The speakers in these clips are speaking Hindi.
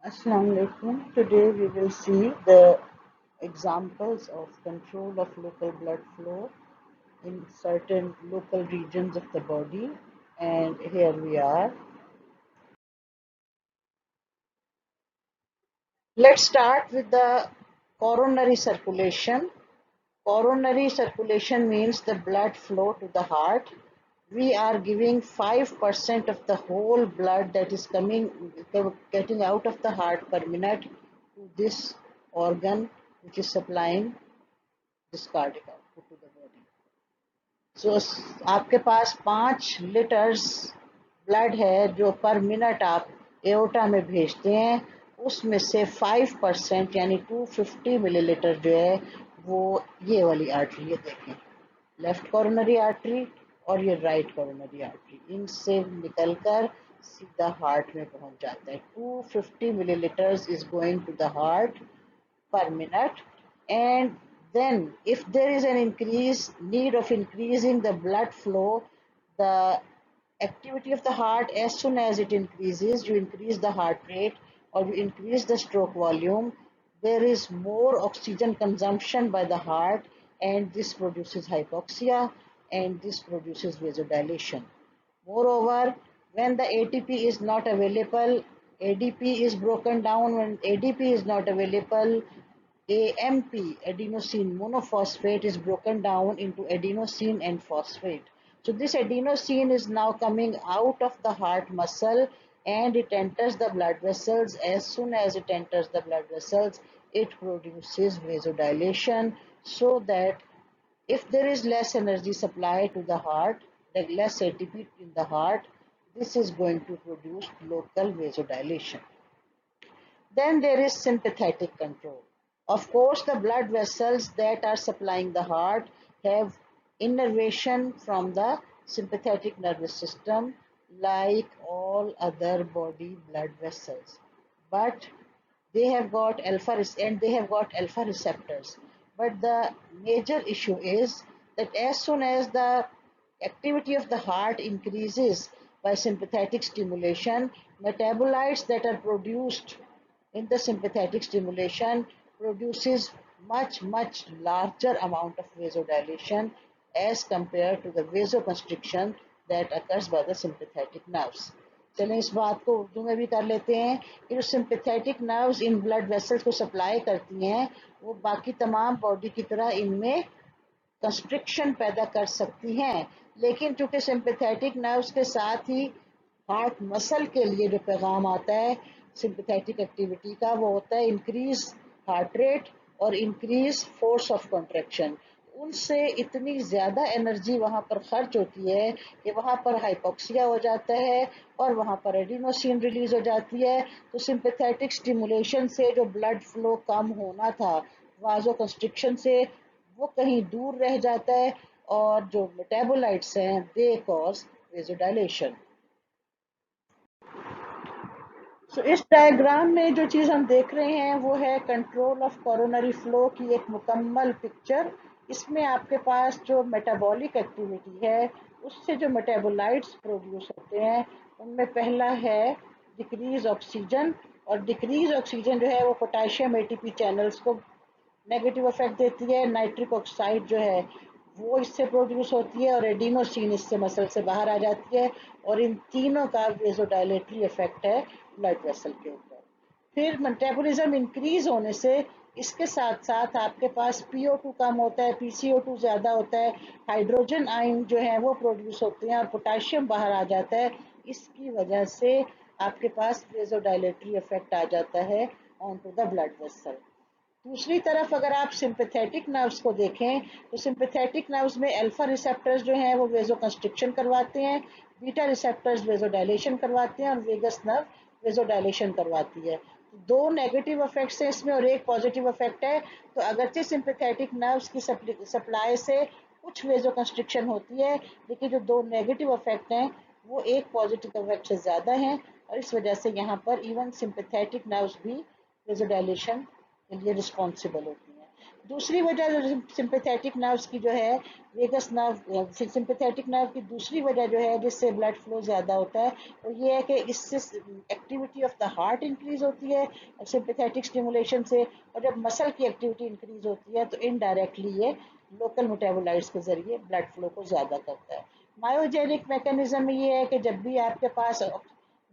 Assalamu alaikum. Today we will see the examples of control of local blood flow in certain local regions of the body. And here we are. Let's start with the coronary circulation. Coronary circulation means the blood flow to the heart. We are giving 5% of the whole blood that is getting out of the heart per minute to this organ which is supplying this cardiac output to the body. So आपके पास 5 लीटर्स ब्लड है जो पर मिनट आप एओर्टा में भेजते हैं, उसमें से 5% यानी 250 मिलीलीटर जो है वो ये वाली आर्टरी, ये देखें, लेफ्ट कॉरोनरी आर्टरी और ये राइट कॉरोनरी आर्टरी, इनसे निकलकर सीधा हार्ट में पहुंच जाता है. 250 milliliters is going to the heart per minute. And then if there is an need of increasing the blood flow, the activity of the heart, as soon as it increases, you increase the heart rate or you increase the stroke volume, there is more oxygen consumption by the heart, and this produces hypoxia and this produces vasodilation. Moreover, when the ATP is not available, ADP is broken down. When ADP is not available, AMP, adenosine monophosphate, is broken down into adenosine and phosphate. So this adenosine is now coming out of the heart muscle and it enters the blood vessels. As soon as it enters the blood vessels, it produces vasodilation, so that if there is less energy supply to the heart, like less ATP in the heart, this is going to produce local vasodilation. Then there is sympathetic control. Of course, the blood vessels that are supplying the heart have innervation from the sympathetic nervous system like all other body blood vessels. But they have got alpha receptors. But the major issue is that as soon as the activity of the heart increases by sympathetic stimulation, metabolites that are produced in the sympathetic stimulation produces much larger amount of vasodilation as compared to the vasoconstriction that occurs by the sympathetic nerves. चलें इस बात को उर्दू में भी कर लेते हैं कि जो sympathetic nerves in blood vessels को सप्लाई करती हैं वो बाकी तमाम बॉडी की तरह इनमें कंस्ट्रिक्शन पैदा कर सकती हैं, लेकिन चूंकि सिंपैथेटिक नर्व्स के साथ ही हार्ट मसल के लिए जो पैगाम आता है सिंपैथेटिक एक्टिविटी का, वो होता है इंक्रीज हार्ट रेट और इंक्रीज फोर्स ऑफ कॉन्ट्रैक्शन. उनसे इतनी ज़्यादा एनर्जी वहाँ पर खर्च होती है कि वहाँ पर हाइपोक्सिया हो जाता है और वहाँ पर एडिनोसिन रिलीज हो जाती है. तो सिंपैथेटिक स्टिमुलेशन से जो ब्लड फ्लो कम होना था वाजो कंस्ट्रिक्शन से, वो कहीं दूर रह जाता है और जो मेटाबोलाइट्स हैं दे कॉज वेजोडाइलेशन. सो इस डायग्राम में जो चीज़ हम देख रहे हैं वो है कंट्रोल ऑफ कोरोनरी फ्लो की एक मुकम्मल पिक्चर. इसमें आपके पास जो मेटाबॉलिक एक्टिविटी है उससे जो मेटाबोलाइट्स प्रोड्यूस होते हैं उनमें पहला है डिक्रीज ऑक्सीजन. और डिक्रीज ऑक्सीजन जो है वो पोटेशियम एटीपी चैनल्स को नेगेटिव इफेक्ट देती है. नाइट्रिक ऑक्साइड जो है वो इससे प्रोड्यूस होती है और एडिनोसिन इससे मसल से बाहर आ जाती है, और इन तीनों का वेजोडाइलेटरी इफेक्ट है ब्लड वेसल के ऊपर. फिर मेटाबॉलिज्म इंक्रीज होने से इसके साथ साथ आपके पास PO2 कम होता है, PCO2 ज़्यादा होता है, हाइड्रोजन आयन जो है वो प्रोड्यूस होते हैं और पोटाशियम बाहर आ जाता है. इसकी वजह से आपके पास वेजोडाइलेटरी इफेक्ट आ जाता है on to the blood vessel. दूसरी तरफ अगर आप सिंपैथेटिक नर्व्स को देखें तो सिंपैथेटिक नर्व्स में अल्फा रिसेप्टर्स जो हैं वो वेजो कंस्ट्रिक्शन करवाते हैं, बीटा रिसेप्टर्स वेजोडाइलेशन करवाते हैं और वेगस नर्व वेजोडाइलेशन करवाती है. दो नेगेटिव इफेक्ट्स हैं इसमें और एक पॉजिटिव इफेक्ट है. तो अगरचे सिंपैथेटिक नर्व्स की सप्लाई से कुछ वेजो कंस्ट्रिक्शन होती है, लेकिन जो दो नेगेटिव इफेक्ट हैं वो एक पॉजिटिव इफेक्ट से ज़्यादा हैं, और इस वजह से यहाँ पर इवन सिंपैथेटिक नर्व्स भी वेजोडाइलेशन के लिए रिस्पॉन्सिबल होती हैं. दूसरी वजह सिंपैथेटिक नर्व्स की जो है, वेगस नर्व, सिंपैथेटिक नर्व की दूसरी वजह जो है जिससे ब्लड फ्लो ज़्यादा होता है वो ये है कि इससे activity of the heart increase होती है सिंपैथेटिक स्टिमुलेशन से, और जब मसल की एक्टिविटी इंक्रीज होती है तो इनडायरेक्टली ये लोकल मेटाबोलाइट्स के जरिए ब्लड फ्लो को ज़्यादा करता है। मायोजेनिक मैकेनिज्म में ये है कि जब भी आपके पास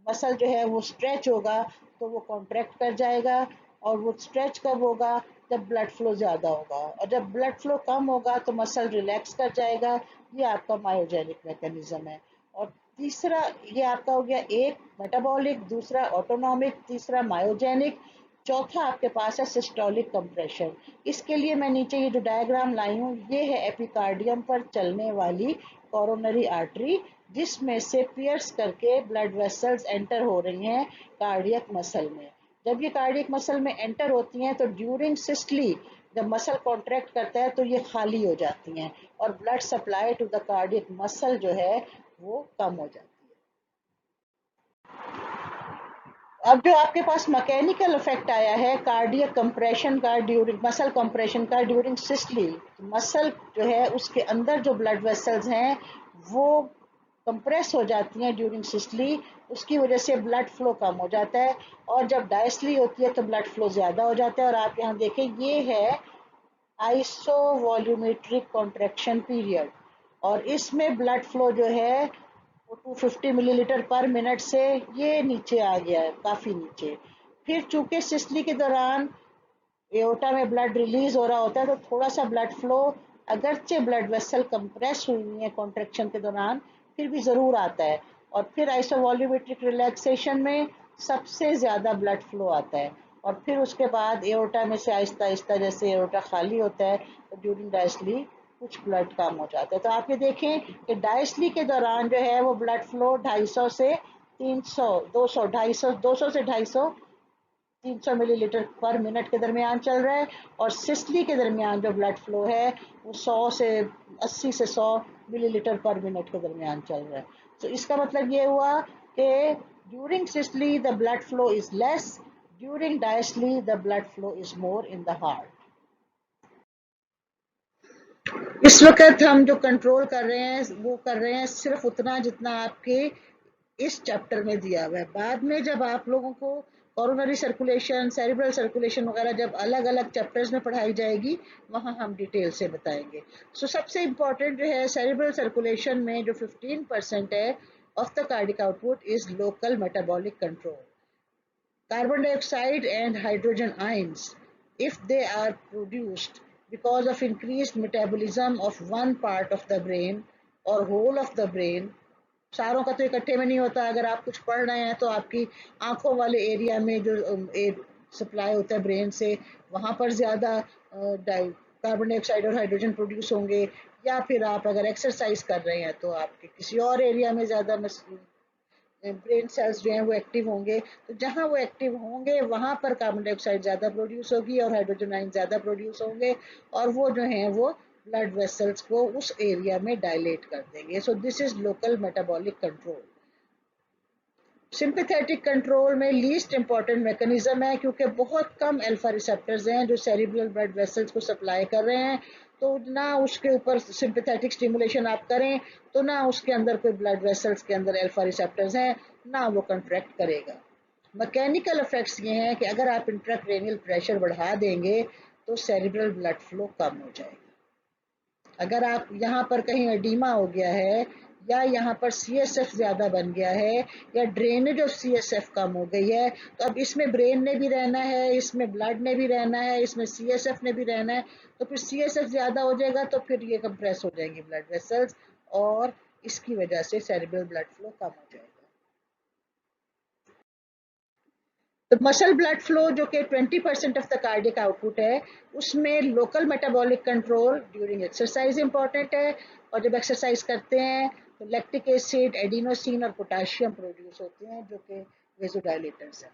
मसल जो है वो स्ट्रेच होगा तो वो कॉन्ट्रैक्ट कर जाएगा, और वो स्ट्रेच कब होगा, जब ब्लड फ्लो ज़्यादा होगा, और जब ब्लड फ्लो कम होगा तो मसल रिलैक्स कर जाएगा। ये आपका मायोजेनिक मैकेनिज्म है। और तीसरा, ये आपका हो गया एक मेटाबॉलिक, दूसरा ऑटोनॉमिक, तीसरा मायोजेनिक, चौथा आपके पास है सिस्टोलिक कंप्रेशन। इसके लिए मैं नीचे ये जो डायग्राम लाई हूँ ये है एपिकार्डियम पर चलने वाली कोरोनरी आर्टरी, जिसमें से पियर्स करके ब्लड वेसल्स एंटर हो रही हैं कार्डियक मसल में। जब ये कार्डियक मसल में एंटर होती हैं तो ड्यूरिंग सिस्टली जब मसल कॉन्ट्रैक्ट करता है तो ये खाली हो जाती हैं और blood supply to the cardiac muscle जो है वो कम हो जाती है। अब जो आपके पास मैकेनिकल इफेक्ट आया है कार्डियक कंप्रेशन का ड्यूरिंग मसल कंप्रेशन का ड्यूरिंग सिस्टली, मसल जो है उसके अंदर जो ब्लड वेसल्स हैं वो कंप्रेस हो जाती हैं ड्यूरिंग सिस्टली, उसकी वजह से ब्लड फ्लो कम हो जाता है, और जब डायस्टली होती है तो ब्लड फ्लो ज़्यादा हो जाता है। और आप यहाँ देखें ये है आइसोवॉल्यूमेट्रिक कॉन्ट्रैक्शन पीरियड, और इसमें ब्लड फ्लो जो है वो 250 मिलीलीटर पर मिनट से ये नीचे आ गया है, काफ़ी नीचे। फिर चूंकि सिस्टली के दौरान एओर्टा में ब्लड रिलीज हो रहा होता है तो थोड़ा सा ब्लड फ्लो, अगरचे ब्लड वेसल कंप्रेस हुई है कॉन्ट्रेक्शन के दौरान, फिर भी ज़रूर आता है। और फिर आइसोवॉल्यूमेट्रिक रिलैक्सेशन में सबसे ज़्यादा ब्लड फ्लो आता है, और फिर उसके बाद एओर्टा में से आहिस्ता आहिस्ता जैसे एओर्टा खाली होता है तो ड्यूरिंग डायस्टली कुछ ब्लड कम हो जाता है। तो आप ये देखें कि डायस्टली के दौरान जो है वो ब्लड फ्लो 250 से 300, 200, 250, 200 से 250, 300 मिलीलीटर पर मिनट के दरमियान चल रहा है, और सिस्टली के दरमियान जो ब्लड फ्लो है वो 100 से 80 से 100 मिलीलीटर पर मिनट के दरमियान चल रहा है। तो इसका मतलब ये हुआ कि during systole the blood flow is less, during diastole the blood flow is more in the heart. इस वक्त हम जो कंट्रोल कर रहे हैं वो कर रहे हैं सिर्फ उतना जितना आपके इस चैप्टर में दिया हुआ है। बाद में जब आप लोगों को कोरोनरी सर्कुलेशन, सेरिब्रल सर्कुलेशन वगैरह जब अलग अलग चैप्टर्स में पढ़ाई जाएगी वहाँ हम डिटेल से बताएंगे। सबसे इम्पोर्टेंट जो है सेरिब्रल सर्कुलेशन में जो 15% है of the cardiac output is local metabolic control. Carbon dioxide and hydrogen ions, if they are produced because of increased metabolism of one part of the brain or whole of the brain, सारों का तो इकट्ठे में नहीं होता। अगर आप कुछ पढ़ रहे हैं तो आपकी आंखों वाले एरिया में जो सप्लाई होता है ब्रेन से वहाँ पर ज़्यादा कार्बन डाइऑक्साइड और हाइड्रोजन प्रोड्यूस होंगे, या फिर आप अगर एक्सरसाइज कर रहे हैं तो आपके किसी और एरिया में ज़्यादा ब्रेन सेल्स जो हैं वो एक्टिव होंगे। तो जहाँ वो एक्टिव होंगे वहाँ पर कार्बन डाइऑक्साइड ज़्यादा प्रोड्यूस होगी और हाइड्रोजन आयन ज़्यादा प्रोड्यूस होंगे, और वो जो हैं वो ब्लड वेसल्स को उस एरिया में डायलेट कर देंगे। So this is local metabolic control. Sympathetic control में लीस्ट इंपॉर्टेंट मैकेनिज्म है, क्योंकि बहुत कम अल्फा रिसेप्टर्स हैं जो सेरिब्रल ब्लड वेसल्स को सप्लाई कर रहे हैं, तो ना उसके ऊपर सिंपैथेटिक स्टिमुलेशन आप करें तो ना उसके अंदर कोई ब्लड वेसल्स के अंदर अल्फा रिसेप्टर्स हैं, ना वो कंट्रैक्ट करेगा। मैकेनिकल इफेक्ट्स ये हैं कि अगर आप इंट्राक्रेनियल प्रेशर बढ़ा देंगे तो सेरिब्रल ब्लड फ्लो कम हो जाएगा। अगर आप यहाँ पर कहीं एडीमा हो गया है, या यहाँ पर सीएसएफ ज़्यादा बन गया है, या ड्रेनेज ऑफ सीएसएफ कम हो गई है, तो अब इसमें ब्रेन ने भी रहना है, इसमें ब्लड ने भी रहना है, इसमें सीएसएफ ने भी रहना है, तो फिर सीएसएफ ज़्यादा हो जाएगा तो फिर ये कंप्रेस हो जाएंगी ब्लड वेसल्स, और इसकी वजह से सेरिब्रल ब्लड फ्लो कम हो जाएगा। तो मसल ब्लड फ्लो जो कि 20% ऑफ द कार्डियक आउटपुट है, उसमें local metabolic control during exercise important है, और जब एक्सरसाइज करते हैं तो लैक्टिक एसिड, एडिनोसिन और पोटाशियम प्रोड्यूस होते हैं जो कि वेजोडाइलेटर्स हैं।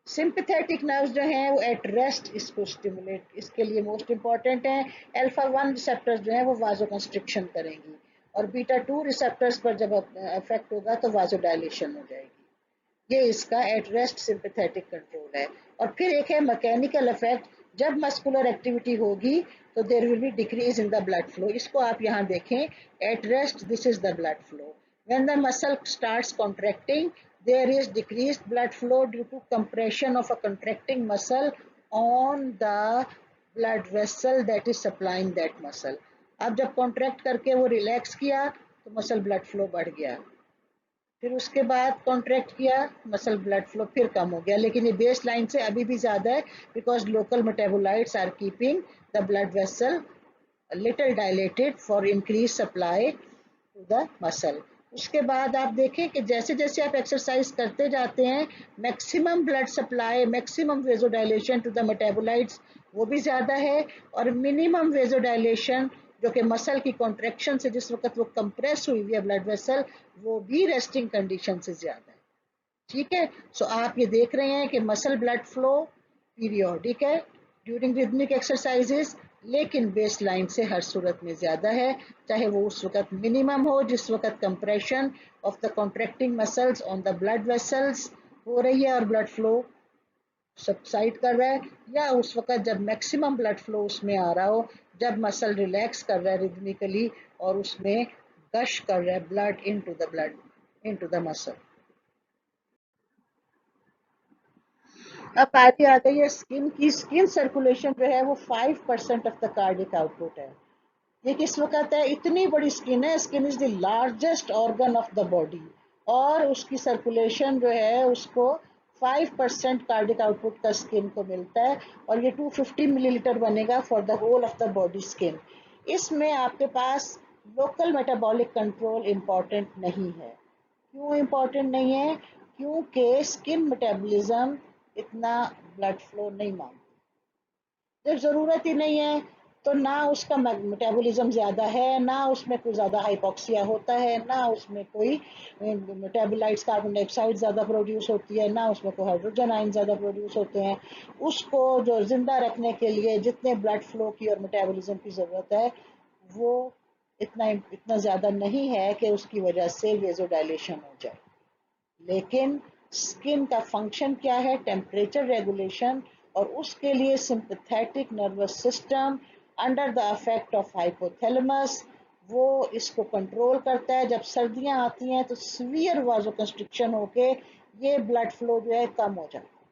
सिंपैथेटिक नर्व्स जो हैं वो एट रेस्ट इसको स्टिमुलेट, इसके लिए मोस्ट इंपॉर्टेंट हैं। अल्फा 1 रिसेप्टर्स जो हैं वो वाजो कंस्ट्रिक्शन करेंगी, और बीटा 2 रिसेप्टर्स पर जब अफेक्ट होगा तो वाजो डायलेशन हो जाएगी। ये इसका एट रेस्ट सिंपैथेटिक कंट्रोल है। और फिर एक है मैकेनिकल इफेक्ट जब मस्कुलर एक्टिविटी होगी तो there will be decrease in the blood flow. इसको आप यहाँ देखें, at rest this is the blood flow. When the muscle starts contracting there is decreased blood flow due to compression of a contracting muscle on the blood vessel that is supplying that muscle। अब जब कॉन्ट्रैक्ट करके वो रिलैक्स किया तो मसल ब्लड फ्लो बढ़ गया, फिर उसके बाद कॉन्ट्रैक्ट किया मसल ब्लड फ्लो फिर कम हो गया, लेकिन ये बेस लाइन से अभी भी ज़्यादा है because local metabolites are keeping the blood vessel little dilated for increase supply to the muscle. उसके बाद आप देखें कि जैसे जैसे आप एक्सरसाइज करते जाते हैं maximum blood supply, maximum vasodilation to the metabolites वो भी ज़्यादा है, और मिनिमम वेजोडाइलेशन जो कि मसल की कॉन्ट्रैक्शन से जिस वक्त वो कंप्रेस हुई हुई है ब्लड वेसल, वो भी रेस्टिंग कंडीशन से ज़्यादा है। ठीक है, सो आप ये देख रहे हैं कि मसल ब्लड फ्लो पीरियोडिक है ड्यूरिंग रिदमिक एक्सरसाइजेस, लेकिन बेस लाइन से हर सूरत में ज़्यादा है, चाहे वो उस वक्त मिनिमम हो जिस वक्त compression of the contracting muscles on the blood vessels हो रही है और ब्लड फ्लो सबसाइड कर रहा है, या उस वक्त जब मैक्सिमम ब्लड फ्लो उसमें आ रहा हो, जब मसल रिलैक्स कर रहा है रिदमिकली और उसमें गश कर रहा है ब्लड इनटू द मसल। अब बारी आ गई है स्किन की। स्किन सर्कुलेशन जो है वो 5% ऑफ द कार्डिक आउटपुट है। ये किस वक्त है, इतनी बड़ी स्किन है, skin is the largest organ of the body, और उसकी सर्कुलेशन जो है उसको 5% कार्डिक आउटपुट का स्किन को मिलता है, और ये 250 मिलीलीटर बनेगा for the whole of the body skin. इसमें आपके पास लोकल मेटाबॉलिक कंट्रोल इम्पॉर्टेंट नहीं है। क्यों इम्पॉर्टेंट नहीं है? क्योंकि स्किन मेटाबॉलिज्म इतना ब्लड फ्लो नहीं मांगती, जब ज़रूरत ही नहीं है तो ना उसका मेटाबॉलिज्म ज़्यादा है, ना उसमें कोई ज़्यादा हाइपोक्सिया होता है, ना उसमें कोई मेटाबोलाइट्स कार्बन डाइऑक्साइड ज़्यादा प्रोड्यूस होती है, ना उसमें कोई हाइड्रोजन आयन ज़्यादा प्रोड्यूस होते हैं। उसको जो ज़िंदा रखने के लिए जितने ब्लड फ्लो की और मेटाबॉलिज्म की ज़रूरत है वो इतना इतना ज़्यादा नहीं है कि उसकी वजह से वेजोडाइलेशन हो जाए। लेकिन स्किन का फंक्शन क्या है? टेम्परेचर रेगुलेशन, और उसके लिए sympathetic nervous system under the effect of hypothalamus वो इसको कंट्रोल करता है। जब सर्दियां आती हैं तो सीवियर वाजो कंस्ट्रिक्शन होके ये ब्लड फ्लो जो है कम हो जाता है,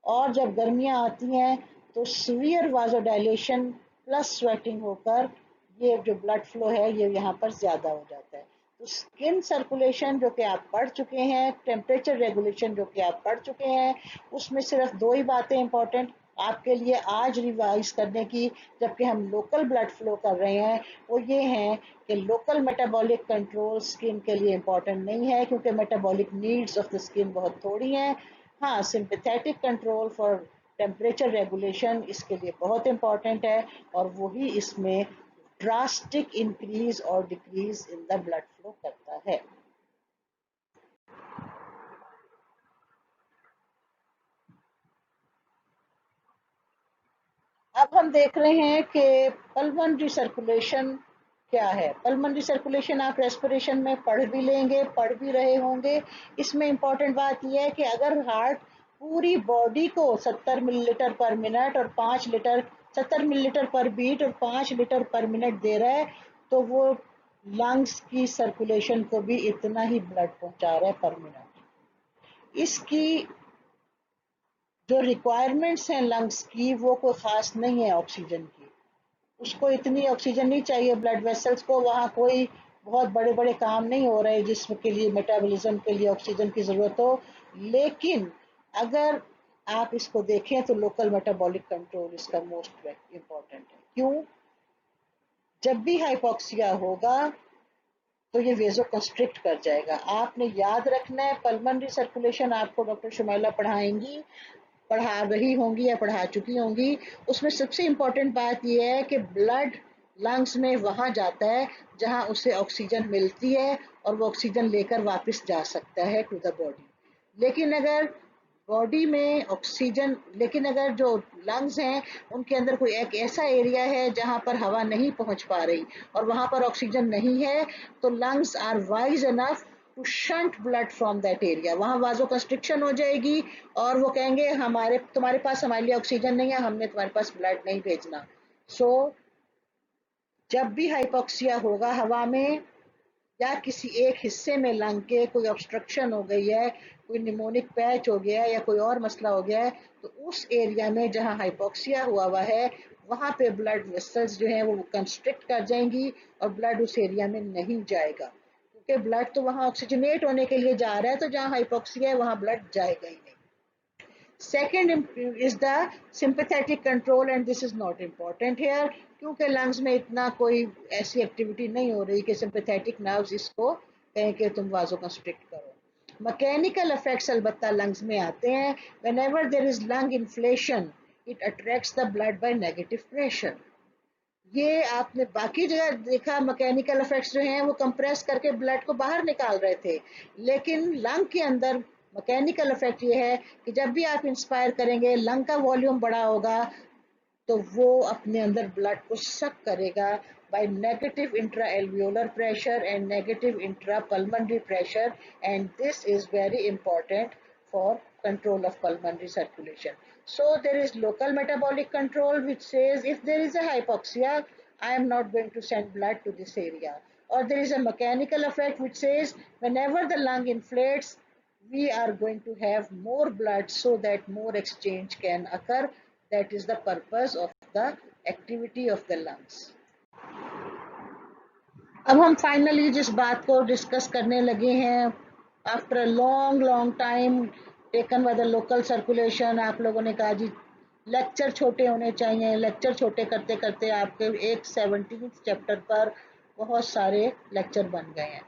और जब गर्मियां आती हैं तो सीवियर वाजो डायलेशन प्लस स्वेटिंग होकर ये जो ब्लड फ्लो है ये यहाँ पर ज़्यादा हो जाता है। तो स्किन सर्कुलेशन जो कि आप पढ़ चुके हैं, टेम्परेचर रेगुलेशन जो कि आप पढ़ चुके हैं, उसमें सिर्फ दो ही बातें इंपॉर्टेंट आपके लिए आज रिवाइज करने की, जबकि हम लोकल ब्लड फ्लो कर रहे हैं, वो ये हैं कि लोकल मेटाबॉलिक कंट्रोल स्किन के लिए इम्पॉर्टेंट नहीं है क्योंकि metabolic needs of the skin बहुत थोड़ी हैं। हाँ, sympathetic control for temperature regulation इसके लिए बहुत इम्पॉर्टेंट है, और वही इसमें ड्रास्टिक इंक्रीज और decrease in the blood flow करता है। अब हम देख रहे हैं कि पल्मोनरी सर्कुलेशन क्या है। पल्मोनरी सर्कुलेशन आप रेस्पिरेशन में पढ़ भी लेंगे, पढ़ भी रहे होंगे। इसमें इंपॉर्टेंट बात यह है कि अगर हार्ट पूरी बॉडी को 70 मिलीलीटर पर मिनट और 5 लीटर, 70 मिलीलीटर पर बीट और 5 लीटर पर मिनट दे रहा है, तो वो लंग्स की सर्कुलेशन को भी इतना ही ब्लड पहुंचा रहा है पर मिनट। इसकी जो रिक्वायरमेंट्स हैं लंग्स की वो कोई ख़ास नहीं है ऑक्सीजन की। उसको इतनी ऑक्सीजन नहीं चाहिए ब्लड वेसल्स को, वहाँ कोई बहुत बड़े बड़े काम नहीं हो रहे जिसम के लिए मेटाबॉलिज्म के लिए ऑक्सीजन की ज़रूरत हो। लेकिन अगर आप इसको देखें तो लोकल मेटाबॉलिक कंट्रोल इसका मोस्ट इम्पॉर्टेंट है। क्यों? जब भी हाइपोक्सिया होगा तो ये वेजो कंस्ट्रिक्ट कर जाएगा। आपने याद रखना है, पल्मोनरी सर्कुलेशन आपको डॉक्टर शुमाइला पढ़ाएंगी, पढ़ा रही होंगी या पढ़ा चुकी होंगी। उसमें सबसे इम्पोर्टेंट बात यह है कि ब्लड लंग्स में वहाँ जाता है जहाँ उसे ऑक्सीजन मिलती है और वो ऑक्सीजन लेकर वापस जा सकता है टू द बॉडी। लेकिन अगर बॉडी में ऑक्सीजन, लेकिन अगर जो लंग्स हैं उनके अंदर कोई एक ऐसा एरिया है जहाँ पर हवा नहीं पहुँच पा रही और वहाँ पर ऑक्सीजन नहीं है, तो lungs are wise enough to shunt blood from that area. वहाँ vasoconstriction हो जाएगी और वो कहेंगे तुम्हारे पास हमारे लिए ऑक्सीजन नहीं है, हमने तुम्हारे पास ब्लड नहीं भेजना. So जब भी हाइपोक्सिया होगा हवा में या किसी एक हिस्से में लंग के कोई ऑब्स्ट्रक्शन हो गई है, कोई निमोनिक पैच हो गया है या कोई और मसला हो गया है, तो उस एरिया में जहां हाइपोक्सिया हुआ है वहां पे ब्लड वेसल्स जो है वो कंस्ट्रिक्ट कर जाएंगी और ब्लड उस एरिया में नहीं जाएगा, क्योंकि ब्लड तो वहां ऑक्सीजनेट होने के लिए जा रहा है, तो जहां हाइपोक्सिया है वहां ब्लड जाएगा ही नहीं. Second is the sympathetic control, and this is not important here क्योंकि लंग्स में इतना कोई ऐसी एक्टिविटी नहीं हो रही कि सिंपैथेटिक नर्व्स इसको कहें कि तुम वाजो कंस्ट्रिक्ट करो. मैकेनिकल इफेक्ट्स अलबत्ता लंग्स में आते हैं. whenever there is lung inflation it attracts the blood by negative pressure. ये आपने बाकी जगह देखा मैकेनिकल इफेक्ट्स जो हैं वो कंप्रेस करके ब्लड को बाहर निकाल रहे थे, लेकिन लंग के अंदर मैकेनिकल इफेक्ट ये है कि जब भी आप इंस्पायर करेंगे लंग का वॉल्यूम बड़ा होगा तो वो अपने अंदर ब्लड को सक करेगा by negative intra-alveolar pressure and negative intra-pulmonary pressure, and this is very important for control of pulmonary circulation. So there is local metabolic control which says if there is a hypoxia, I am not going to send blood to this area. Or there is a mechanical effect which says whenever the lung inflates, we are going to have more blood so that more exchange can occur. That is the purpose of the activity of the lungs. अब हम फाइनली जिस बात को डिस्कस करने लगे हैं, after a long time taken by the local circulation, आप लोगों ने कहा जी लेक्चर छोटे होने चाहिए. लेक्चर छोटे करते करते आपके एक 17th चैप्टर पर बहुत सारे लेक्चर बन गए हैं.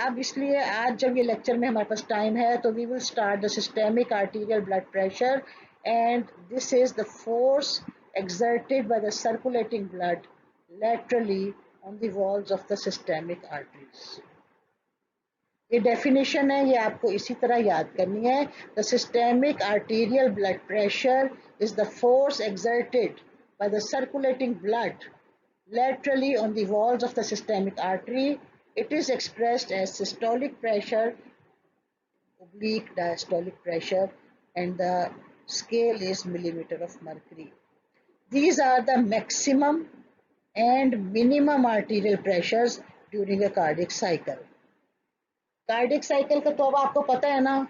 अब इसलिए आज जब ये लेक्चर में हमारे पास टाइम है तो we will start the systemic arterial blood pressure, and this is the force exerted by the circulating blood laterally on the walls of the systemic arteries. ये डेफिनेशन है, ये आपको इसी तरह याद करनी है. The systemic arterial blood pressure is the force exerted by the circulating blood laterally on the walls of the systemic artery. It is expressed as systolic pressure, oblique diastolic pressure, and the scale is millimeter of mercury. These are the maximum and minimum arterial pressures during a cardiac cycle. Cardiac cycle का तो अब आपको पता है ना,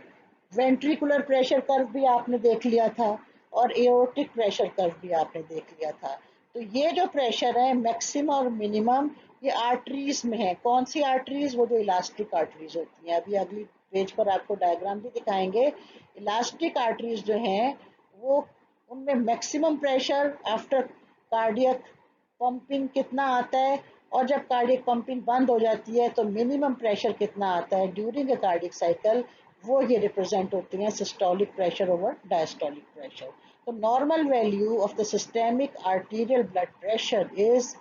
वेंट्रिकुलर प्रेशर कर्व भी आपने देख लिया था और एओर्टिक प्रेशर कर्व भी आपने देख लिया था. तो ये जो प्रेशर है मैक्सिमम और मिनिमम, ये आर्टरीज में है. कौन सी आर्टरीज? वो जो इलास्टिक आर्टरीज होती हैं. अभी अगली पेज पर आपको डायग्राम भी दिखाएंगे. इलास्टिक आर्टरीज जो हैं वो उनमें maximum pressure after cardiac pumping कितना आता है, और जब कार्डियक पंपिंग बंद हो जाती है तो मिनिमम प्रेशर कितना आता है ड्यूरिंग अ कार्डियक साइकिल, वो ये रिप्रेजेंट होती हैं systolic pressure over diastolic pressure. तो normal value of the systemic arterial blood pressure is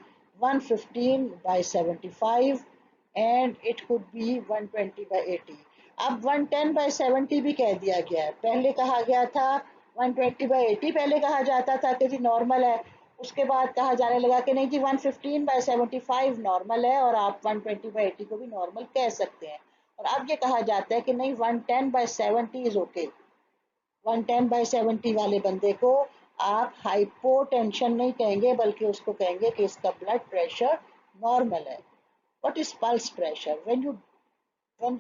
115/75 and it could be 120/80. अब 110/70 भी कह दिया गया है. पहले कहा गया था 120/80 पहले कहा जाता था कि जी नॉर्मल है, उसके बाद कहा जाने लगा कि नहीं जी 115/75 नॉर्मल है और आप 120/80 को भी नॉर्मल कह सकते हैं. और अब ये कहा जाता है कि नहीं 110/70 इज ओके. 110/70 वाले बंदे को आप हाइपोटेंशन नहीं कहेंगे बल्कि उसको कहेंगे कि इसका ब्लड प्रेशर नॉर्मल है. What is pulse pressure? when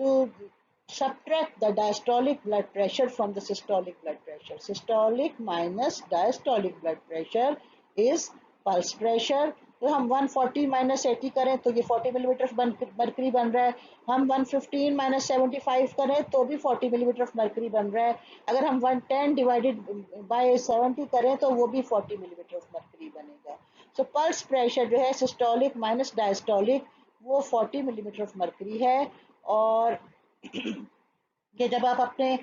you subtract the diastolic blood pressure from the systolic blood pressure. Systolic minus diastolic blood pressure is pulse pressure. तो हम 140 minus 80 करें तो ये 40 मिलीमीटर ऑफ मर्करी बन रहा है. हम 115 minus 75 करें तो भी 40 मिलीमीटर ऑफ मर्करी बन रहा है. अगर हम 110 डिवाइडेड बाय 70 करें तो वो भी 40 मिलीमीटर ऑफ मर्करी बनेगा. सो पल्स प्रेशर जो है सिस्टोलिक माइनस डायस्टोलिक वो 40 मिलीमीटर ऑफ मर्करी है. और ये जब आप अपने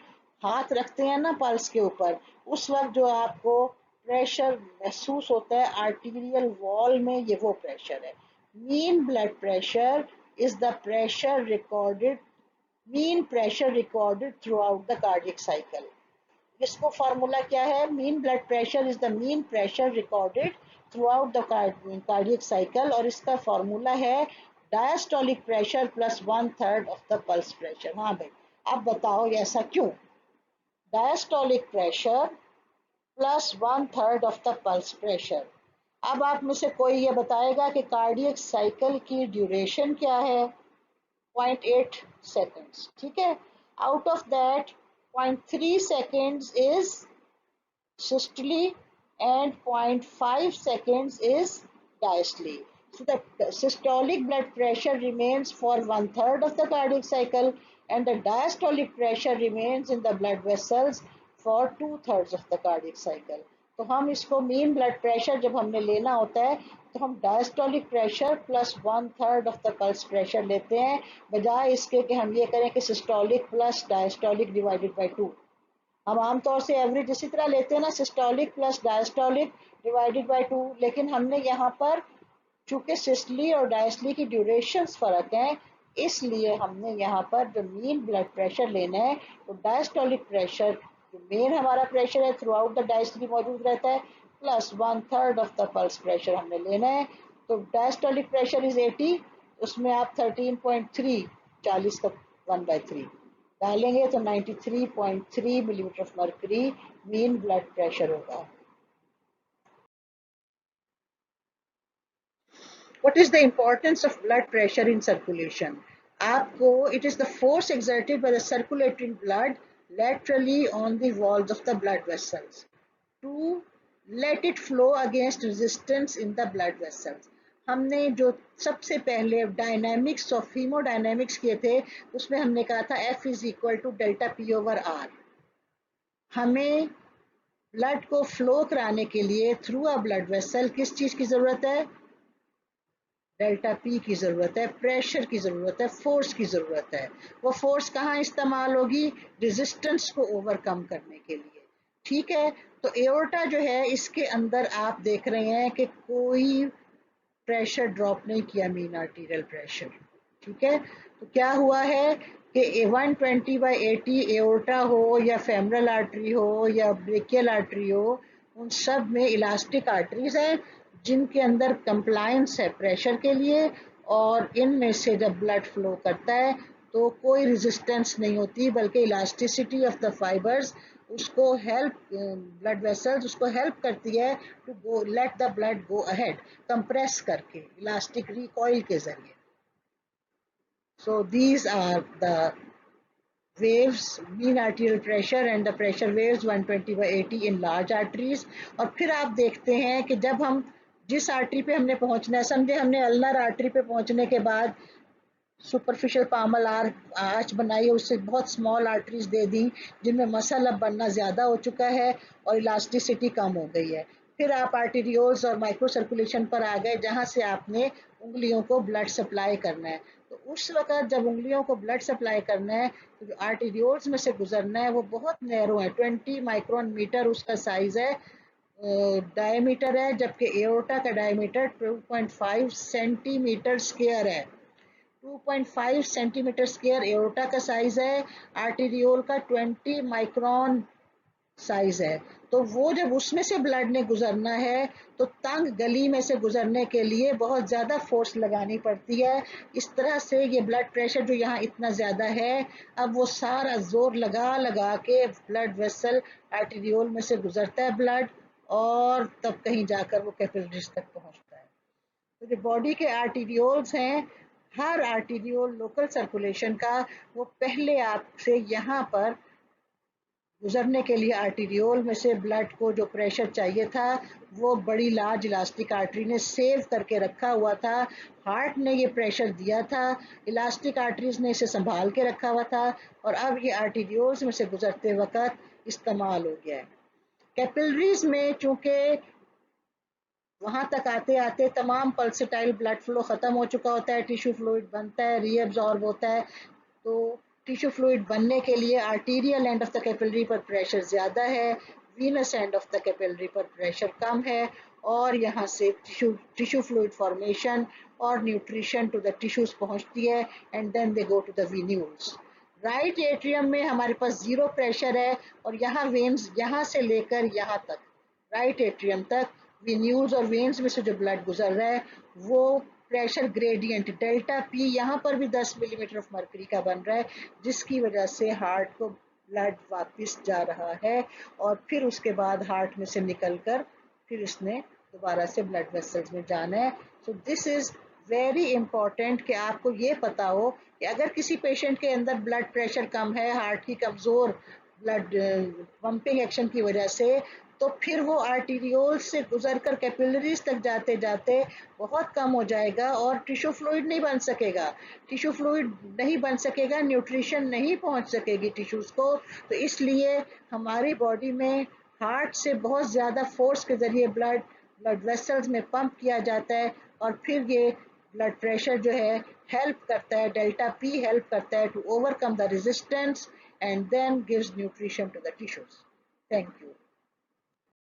हाथ रखते हैं ना पल्स के ऊपर, उस वक्त जो आपको प्रेशर महसूस होता है आर्टीरियल वॉल में, ये वो प्रेशर है. Mean blood pressure is the pressure recorded, mean pressure recorded through out the cardiac cycle. इसको फार्मूला क्या है? Mean blood pressure is the mean pressure recorded through out the cardiac cycle, और इसका फार्मूला है diastolic pressure plus 1/3 of the pulse pressure. हाँ भाई, अब बताओ ऐसा क्यों? Diastolic pressure plus 1/3 of the pulse pressure. अब आप में से कोई ये बताएगा कि कार्डियक साइकिल की ड्यूरेशन क्या है? 0.8 seconds, ठीक है। Out of that 0.3 seconds is systole and 0.5 seconds is diastole. So the systolic blood pressure remains for 1/3 of the cardiac cycle and the diastolic pressure remains in the blood vessels for 2/3 of the cardiac cycle. तो हम इसको मीन ब्लड प्रेशर जब हमने लेना होता है तो हम diastolic pressure plus 1/3 of the pulse pressure लेते हैं, बजाय इसके कि हम ये करें कि systolic plus diastolic divided by 2। हम आमतौर से एवरेज इसी तरह लेते हैं ना, systolic plus diastolic divided by 2, लेकिन हमने यहाँ पर चूंकि सिस्टली और डायस्टली की ड्यूरेशंस फर्क हैं, इसलिए हमने यहाँ पर जो मीन ब्लड प्रेशर लेना है वो डायस्टोलिक प्रेशर जो मेन हमारा प्रेशर है थ्रू आउट द डायस्टली मौजूद रहता है plus 1/3 of the pulse pressure हमने लेना है। तो डायस्टोलिक प्रेशर इज 80, उसमें आप 13.3 40 का 1/3 डालेंगे तो 93.3 millimetre of mercury mean blood pressure होगा। What is the importance of blood pressure in circulation? आपको it is the force exerted by the circulating blood laterally on the walls of the blood vessels to let it flow against resistance in the blood vessels. हमने जो सबसे पहले डायनामिक्स ऑफ हीमोडायनामिक्स किए थे उसमें हमने कहा था F is equal to delta P over R. हमें ब्लड को फ्लो कराने के लिए थ्रू अ ब्लड वेसल किस चीज की जरूरत है? डेल्टा पी की जरूरत है, प्रेशर की जरूरत है, फोर्स की जरूरत है। वो फोर्स कहाँ इस्तेमाल होगी? रेजिस्टेंस को ओवरकम करने के लिए, ठीक है। तो एओर्टा जो है इसके अंदर आप देख रहे हैं कि कोई प्रेशर ड्रॉप नहीं किया, मीन आर्टीरियल प्रेशर, ठीक है। तो क्या हुआ है कि 120/80 एओर्टा हो या फेमरल आर्टरी हो या ब्रेकियल आर्टरी हो, उन सब में इलास्टिक आर्टरीज हैं जिनके अंदर कंप्लायंस है प्रेशर के लिए, और इनमें से जब ब्लड फ्लो करता है तो कोई रेजिस्टेंस नहीं होती, बल्कि इलास्टिसिटी ऑफ द फाइबर्स उसको हेल्प, ब्लड वेसल्स उसको हेल्प करती है to go let the blood go ahead, compress करके इलास्टिक रिकॉइल के जरिए। So these are the waves, mean arterial pressure and the pressure waves 120/80 in large arteries। और फिर आप देखते हैं कि जब हम जिस आर्टरी पे हमने पहुंचना है, समझे हमने अल्नर आर्टरी पे पहुंचने के बाद सुपरफिशियल पामल आर्च बनाई, उससे बहुत स्मॉल आर्टरीज दे दी जिनमें मसल अब बनना ज़्यादा हो चुका है और इलास्टिसिटी कम हो गई है। फिर आप आर्टीरियोल्स और माइक्रो सर्कुलेशन पर आ गए जहाँ से आपने उंगलियों को ब्लड सप्लाई करना है। तो उस वक्त जब उंगलियों को ब्लड सप्लाई करना है तो जो आर्टीरियोल्स में से गुजरना है वो बहुत नैरो है, 20 माइक्रोन मीटर उसका साइज है, डायमीटर है, जबकि एओर्टा का डायमीटर 2.5 सेंटीमीटर स्क्वायर है। 2.5 सेंटीमीटर स्क्वायर एओर्टा का साइज है, आर्टीरियोल का 20 माइक्रोन साइज है। तो वो जब उसमें से ब्लड ने गुजरना है तो तंग गली में से गुजरने के लिए बहुत ज़्यादा फोर्स लगानी पड़ती है। इस तरह से ये ब्लड प्रेशर जो यहाँ इतना ज़्यादा है, अब वो सारा जोर लगा लगा के ब्लड वेसल आर्टीरियोल में से गुजरता है ब्लड, और तब कहीं जाकर वो कैपिलरीज तक पहुँचता है। तो जो बॉडी के आर्टीरियोल्स हैं, हर आर्टीरियोल लोकल सर्कुलेशन का, वो पहले आपसे यहाँ पर गुजरने के लिए आर्टीरियोल में से ब्लड को जो प्रेशर चाहिए था वो बड़ी लार्ज इलास्टिक आर्टरी ने सेव करके रखा हुआ था। हार्ट ने ये प्रेशर दिया था, इलास्टिक आर्टरीज ने इसे संभाल के रखा हुआ था, और अब ये आर्टीरियोल्स में से गुजरते वक्त इस्तेमाल हो गया है। कैपिलरीज में चूंकि वहां तक आते आते तमाम पल्सेटाइल ब्लड फ्लो खत्म हो चुका होता है, टिश्यू फ्लूइड बनता है, रीअब्जॉर्ब होता है। तो टिश्यू फ्लूइड बनने के लिए arterial end of the capillary पर प्रेशर ज़्यादा है, venous end of the capillary पर प्रेशर कम है, और यहाँ से टिश्यू फ्लूइड फॉर्मेशन और न्यूट्रिशन टू द टिश्यूज पहुँचती है and then they go to the venules. Right atrium में हमारे पास जीरो प्रेशर है, और यहाँ वेन्स यहाँ से लेकर यहाँ तक राइट एट्रियम तक वेन्यूल्स और वेन्स में से जो ब्लड गुजर रहा है वो प्रेशर ग्रेडियंट डेल्टा पी, यहाँ पर भी 10 मिलीमीटर ऑफ मर्करी का बन रहा है, जिसकी वजह से हार्ट को ब्लड वापस जा रहा है और फिर उसके बाद हार्ट में से निकलकर फिर उसने दोबारा से ब्लड वेसल्स में जाना है। So this is very important कि आपको ये पता हो कि अगर किसी पेशेंट के अंदर ब्लड प्रेशर कम है, हार्ट की कमज़ोर ब्लड पंपिंग एक्शन की वजह से, तो फिर वो आर्टीरियोल से गुजरकर कैपिलरीज तक जाते जाते बहुत कम हो जाएगा और टिश्यू फ्लूइड नहीं बन सकेगा। टिश्यू फ्लूइड नहीं बन सकेगा, न्यूट्रिशन नहीं पहुंच सकेगी टिश्यूज को। तो इसलिए हमारी बॉडी में हार्ट से बहुत ज़्यादा फोर्स के ज़रिए ब्लड वेसल्स में पंप किया जाता है और फिर ये ब्लड प्रेशर जो है हेल्प करता है, डेल्टा पी हेल्प करता है to overcome the resistance and then gives nutrition to the tissues. Thank you.